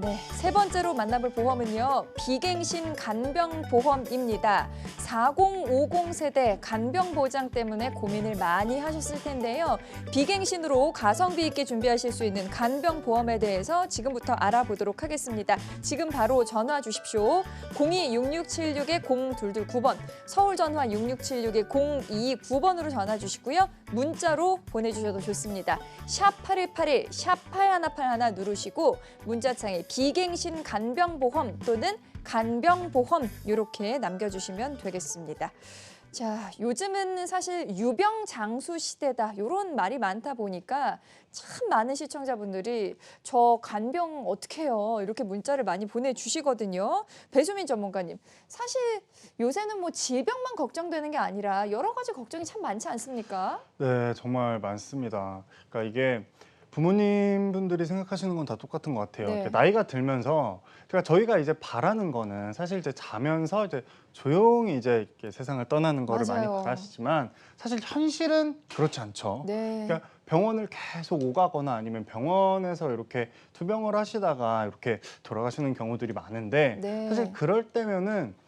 네, 세 번째로 만나볼 보험은요. 비갱신 간병보험입니다. 4050 세대 간병 보장 때문에 고민을 많이 하셨을 텐데요. 비갱신으로 가성비 있게 준비하실 수 있는 간병보험에 대해서 지금부터 알아보도록 하겠습니다. 지금 바로 전화 주십시오. 02-6676-0229번, 서울 전화 6676-0229번으로 전화 주시고요. 문자로 보내주셔도 좋습니다. 샵 8181, 샵 8181 누르시고 문자창에 비갱신 간병보험 또는 간병보험 이렇게 남겨주시면 되겠습니다. 자, 요즘은 사실 유병장수 시대다 이런 말이 많다 보니까 참 많은 시청자분들이 저 간병 어떻게 해요? 이렇게 문자를 많이 보내주시거든요. 배수민 전문가님, 사실 요새는 뭐 질병만 걱정되는 게 아니라 여러 가지 걱정이 참 많지 않습니까? 네, 정말 많습니다. 그러니까 이게 부모님 분들이 생각하시는 건 다 똑같은 것 같아요. 네. 이렇게 나이가 들면서 그러니까 저희가 이제 바라는 거는 사실 이제 자면서 이제 조용히 이제 이렇게 세상을 떠나는 거를 많이 맞아요. 바라시지만 사실 현실은 그렇지 않죠. 네. 그러니까 병원을 계속 오가거나 아니면 병원에서 이렇게 투병을 하시다가 이렇게 돌아가시는 경우들이 많은데 네. 사실 그럴 때면은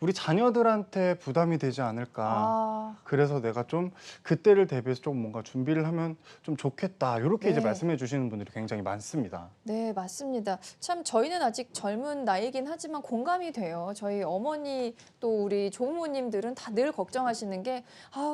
우리 자녀들한테 부담이 되지 않을까. 아, 그래서 내가 좀 그때를 대비해서 좀 뭔가 준비를 하면 좀 좋겠다. 이렇게 이제 네. 말씀해 주시는 분들이 굉장히 많습니다. 네, 맞습니다. 참 저희는 아직 젊은 나이긴 하지만 공감이 돼요. 저희 어머니 또 우리 조부모님들은 다 늘 걱정하시는 게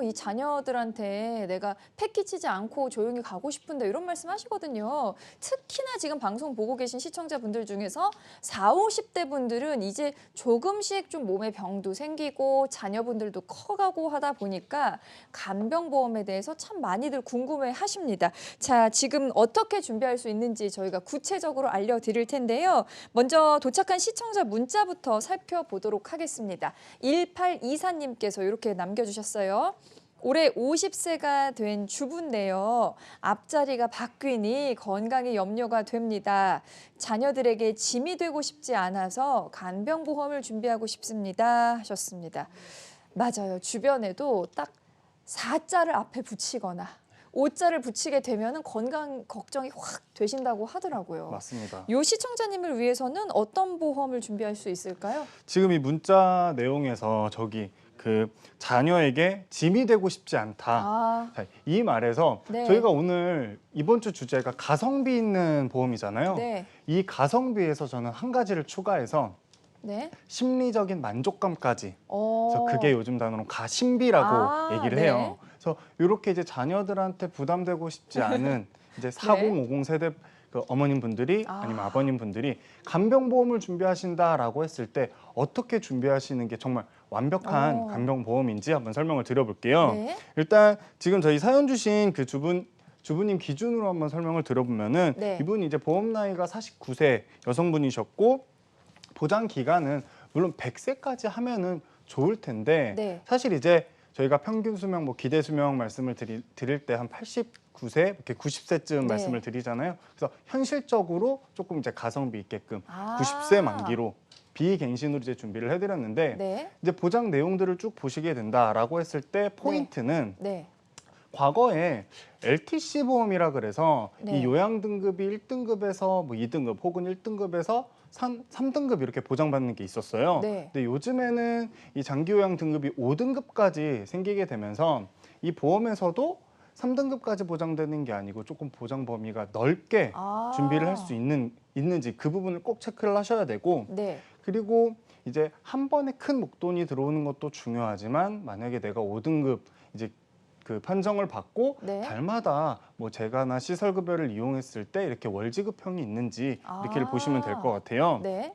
이 자녀들한테 내가 패 끼치지 않고 조용히 가고 싶은데 이런 말씀 하시거든요. 특히나 지금 방송 보고 계신 시청자분들 중에서 40, 50대 분들은 이제 조금씩 좀 몸에 병도 생기고 자녀분들도 커가고 하다 보니까 간병보험에 대해서 참 많이들 궁금해 하십니다. 자, 지금 어떻게 준비할 수 있는지 저희가 구체적으로 알려드릴 텐데요. 먼저 도착한 시청자 문자부터 살펴보도록 하겠습니다. 1824님께서 이렇게 남겨주셨어요. 올해 50세가 된 주부인데요. 앞자리가 바뀌니 건강이 염려가 됩니다. 자녀들에게 짐이 되고 싶지 않아서 간병보험을 준비하고 싶습니다 하셨습니다. 맞아요. 주변에도 딱 4자를 앞에 붙이거나 5자를 붙이게 되면 건강 걱정이 확 되신다고 하더라고요. 맞습니다. 이 시청자님을 위해서는 어떤 보험을 준비할 수 있을까요? 지금 이 문자 내용에서 저기 그 자녀에게 짐이 되고 싶지 않다. 아, 자, 이 말에서 네. 저희가 오늘 이번 주 주제가 가성비 있는 보험이잖아요. 네. 이 가성비에서 저는 한 가지를 추가해서 네. 심리적인 만족감까지. 그래서 어. 그게 요즘 단어로 가심비라고 얘기를 네. 해요. 그래서 이렇게 이제 자녀들한테 부담되고 싶지 않은 이제 4050 세대 그 어머님 분들이 아니면 아버님 분들이 간병보험을 준비하신다라고 했을 때 어떻게 준비하시는 게 정말 완벽한 간병보험인지 한번 설명을 드려볼게요. 네. 일단 지금 저희 사연 주신 그 주부님 기준으로 한번 설명을 드려보면은 네. 이분이 이제 보험 나이가 49세 여성분이셨고 보장 기간은 물론 100세까지 하면은 좋을 텐데 네. 사실 이제 저희가 평균 수명, 뭐 기대 수명 말씀을 드릴 때 한 89세, 이렇게 90세쯤 네. 말씀을 드리잖아요. 그래서 현실적으로 조금 이제 가성비 있게끔 아. 90세 만기로 비갱신으로 이제 준비를 해드렸는데 네. 이제 보장 내용들을 쭉 보시게 된다라고 했을 때 포인트는 네. 과거에 LTC 보험이라 그래서 네. 이 요양 등급이 1등급에서 뭐 2등급 혹은 1등급에서 3등급 이렇게 보장받는 게 있었어요. 네. 근데 요즘에는 이 장기 요양 등급이 5등급까지 생기게 되면서 이 보험에서도 3등급까지 보장되는 게 아니고 조금 보장 범위가 넓게 준비를 할 수 있는지 그 부분을 꼭 체크를 하셔야 되고 네. 그리고 이제 한 번에 큰 목돈이 들어오는 것도 중요하지만 만약에 내가 5등급 이제 그 판정을 받고 네. 달마다 뭐 재가나 시설급여를 이용했을 때 이렇게 월지급형이 있는지 이렇게 보시면 될 것 같아요. 네.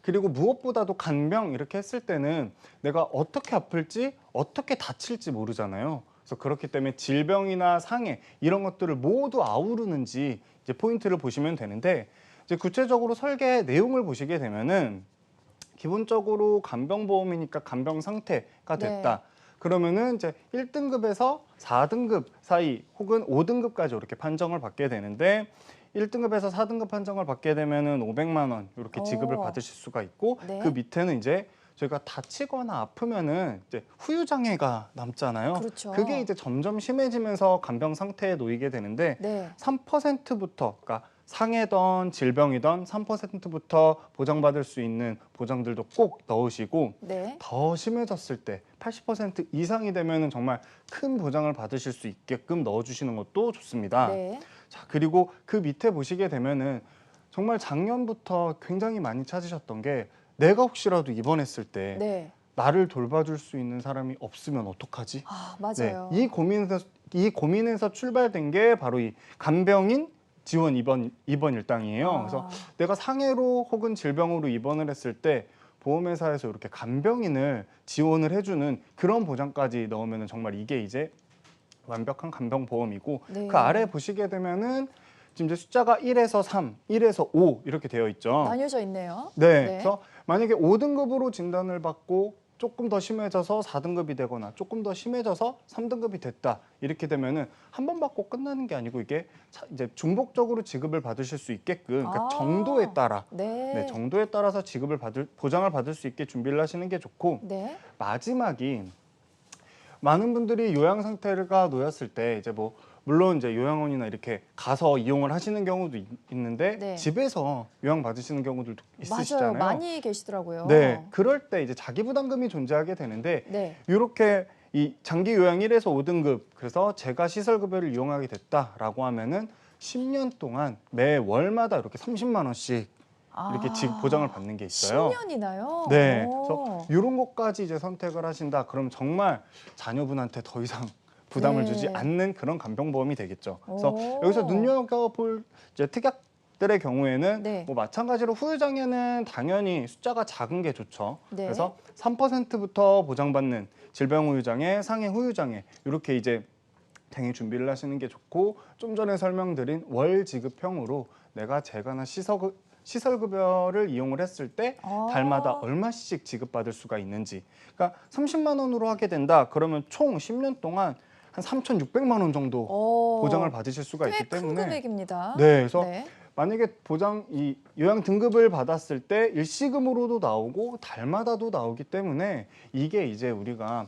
그리고 무엇보다도 간병 이렇게 했을 때는 내가 어떻게 아플지 어떻게 다칠지 모르잖아요. 그래서 그렇기 때문에 질병이나 상해 이런 것들을 모두 아우르는지 이제 포인트를 보시면 되는데 이제 구체적으로 설계 내용을 보시게 되면은 기본적으로 간병보험이니까 간병 상태가 됐다. 네. 그러면은 이제 1등급에서 4등급 사이 혹은 5등급까지 이렇게 판정을 받게 되는데 1등급에서 4등급 판정을 받게 되면은 500만 원 이렇게 지급을 받으실 수가 있고 네. 그 밑에는 이제 저희가 다치거나 아프면은 이제 후유 장애가 남잖아요. 그렇죠. 그게 이제 점점 심해지면서 간병 상태에 놓이게 되는데 네. 3%부터 그러니까 상해던 질병이던 3%부터 보장받을 수 있는 보장들도 꼭 넣으시고 네. 더 심해졌을 때 80% 이상이 되면 정말 큰 보장을 받으실 수 있게끔 넣어주시는 것도 좋습니다. 네. 자, 그리고 그 밑에 보시게 되면은 정말 작년부터 굉장히 많이 찾으셨던 게 내가 혹시라도 입원했을 때 네. 나를 돌봐줄 수 있는 사람이 없으면 어떡하지? 아, 네, 맞아요. 이 고민에서 출발된 게 바로 이 간병인 지원 입원 일당이에요. 그래서 내가 상해로 혹은 질병으로 입원을 했을 때 보험회사에서 이렇게 간병인을 지원을 해주는 그런 보장까지 넣으면 정말 이게 이제 완벽한 간병보험이고 네. 그 아래 보시게 되면은 지금 이제 숫자가 1에서 3, 1에서 5 이렇게 되어 있죠. 나뉘어져 있네요. 네, 네. 그래서 만약에 5등급으로 진단을 받고 조금 더 심해져서 4등급이 되거나 조금 더 심해져서 3등급이 됐다 이렇게 되면은 한 번 받고 끝나는 게 아니고 이게 이제 중복적으로 지급을 받으실 수 있게끔 그러니까 아. 정도에 따라 네. 정도에 따라서 보장을 받을 수 있게 준비를 하시는 게 좋고 네. 마지막이 많은 분들이 요양 상태가 놓였을 때 이제 뭐 물론 이제 요양원이나 이렇게 가서 이용을 하시는 경우도 있는데 네. 집에서 요양 받으시는 경우들도 있으시잖아요. 맞아요. 많이 계시더라고요. 네, 그럴 때 이제 자기 부담금이 존재하게 되는데 네. 이렇게 이 장기 요양 1에서 5등급 그래서 제가 시설급여를 이용하게 됐다라고 하면은 10년 동안 매 월마다 이렇게 30만 원씩 이렇게 보장을 받는 게 있어요. 10년이나요? 네, 그래서 이런 것까지 이제 선택을 하신다. 그럼 정말 자녀분한테 더 이상 부담을 네. 주지 않는 그런 간병보험이 되겠죠. 그래서 오. 여기서 눈여겨볼 이제 특약들의 경우에는 네. 뭐 마찬가지로 후유장애는 당연히 숫자가 작은 게 좋죠. 네. 그래서 3%부터 보장받는 질병 후유장애, 상해 후유장애 이렇게 이제 당연히 준비를 하시는 게 좋고 좀 전에 설명드린 월 지급형으로 내가 재가나 시설급여를 이용을 했을 때 달마다 얼마씩 지급받을 수가 있는지. 그러니까 30만 원으로 하게 된다. 그러면 총 10년 동안 한 3,600만 원 정도 보장을 받으실 수가 있기 꽤 큰 때문에 금액입니다. 네, 그래서 네. 만약에 이 요양 등급을 받았을 때 일시금으로도 나오고 달마다도 나오기 때문에 이게 이제 우리가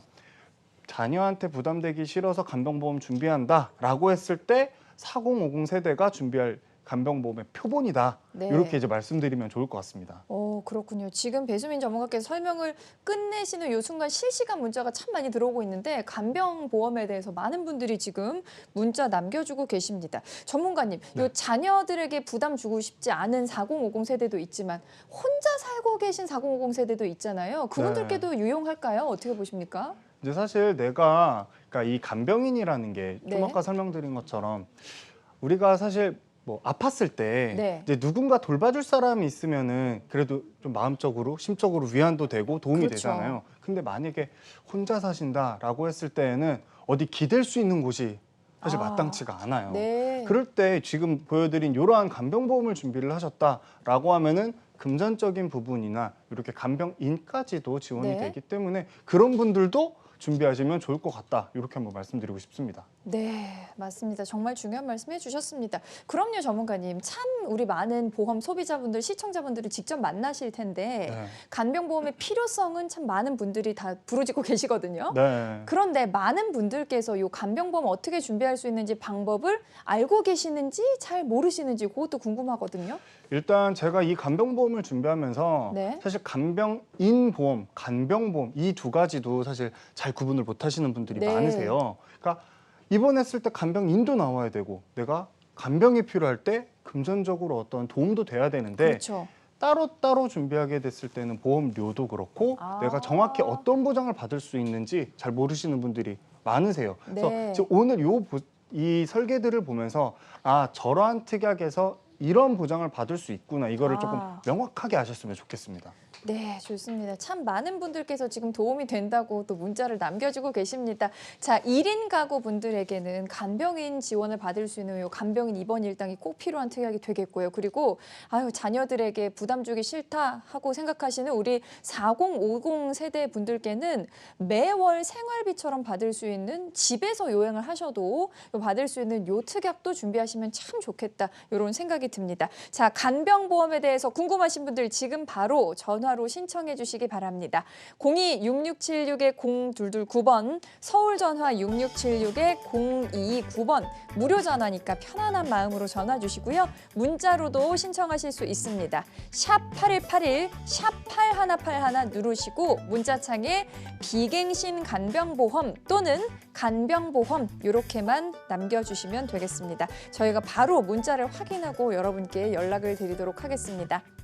자녀한테 부담되기 싫어서 간병보험 준비한다라고 했을 때 4050 세대가 준비할 간병보험의 표본이다. 네. 이렇게 이제 말씀드리면 좋을 것 같습니다. 그렇군요. 지금 배수민 전문가께서 설명을 끝내시는 요 순간 실시간 문자가 참 많이 들어오고 있는데 간병보험에 대해서 많은 분들이 지금 문자 남겨주고 계십니다. 전문가님, 요 자녀들에게 부담 주고 싶지 않은 4050 세대도 있지만 혼자 살고 계신 4050 세대도 있잖아요. 그분들께도 유용할까요? 어떻게 보십니까? 이제 사실 그러니까 이 간병인이라는 게 좀 네. 아까 설명드린 것처럼 우리가 사실 뭐 아팠을 때 네. 이제 누군가 돌봐줄 사람이 있으면은 그래도 좀 마음적으로 심적으로 위안도 되고 도움이 그렇죠. 되잖아요. 근데 만약에 혼자 사신다라고 했을 때에는 어디 기댈 수 있는 곳이 사실 마땅치가 않아요. 네. 그럴 때 지금 보여드린 이러한 간병보험을 준비를 하셨다라고 하면은 금전적인 부분이나 이렇게 간병인까지도 지원이 네. 되기 때문에 그런 분들도 준비하시면 좋을 것 같다. 이렇게 한번 말씀드리고 싶습니다. 네, 맞습니다. 정말 중요한 말씀 해주셨습니다. 그럼요, 전문가님. 참 우리 많은 보험 소비자분들, 시청자분들을 직접 만나실 텐데 네. 간병보험의 필요성은 참 많은 분들이 다 부르짖고 계시거든요. 네. 그런데 많은 분들께서 이 간병보험 어떻게 준비할 수 있는지 방법을 알고 계시는지 잘 모르시는지 그것도 궁금하거든요. 일단 제가 이 간병보험을 준비하면서 네. 사실 간병인 보험, 간병보험 이 두 가지도 사실 잘 구분을 못 하시는 분들이 네. 많으세요. 그러니까 입원했을 때 간병인도 나와야 되고 내가 간병이 필요할 때 금전적으로 어떤 도움도 돼야 되는데 그렇죠. 따로따로 준비하게 됐을 때는 보험료도 그렇고 내가 정확히 어떤 보장을 받을 수 있는지 잘 모르시는 분들이 많으세요. 그래서 네. 지금 오늘 이 설계들을 보면서 저러한 특약에서 이런 보장을 받을 수 있구나 이거를 조금 명확하게 아셨으면 좋겠습니다. 네, 좋습니다. 참 많은 분들께서 지금 도움이 된다고 또 문자를 남겨주고 계십니다. 자, 1인 가구 분들에게는 간병인 지원을 받을 수 있는 요 간병인 입원 일당이 꼭 필요한 특약이 되겠고요. 그리고 자녀들에게 부담 주기 싫다 하고 생각하시는 우리 4050 세대 분들께는 매월 생활비처럼 받을 수 있는 집에서 요양을 하셔도 받을 수 있는 요 특약도 준비하시면 참 좋겠다. 이런 생각이 듭니다. 자, 간병보험에 대해서 궁금하신 분들 지금 바로 전화 전화로 신청해 주시기 바랍니다. 02-6676-0229번, 서울 전화 6676-0229번, 무료 전화니까 편안한 마음으로 전화 주시고요. 문자로도 신청하실 수 있습니다. 샵 8181, 샵 8181 누르시고 문자창에 비갱신 간병보험 또는 간병보험 이렇게만 남겨주시면 되겠습니다. 저희가 바로 문자를 확인하고 여러분께 연락을 드리도록 하겠습니다.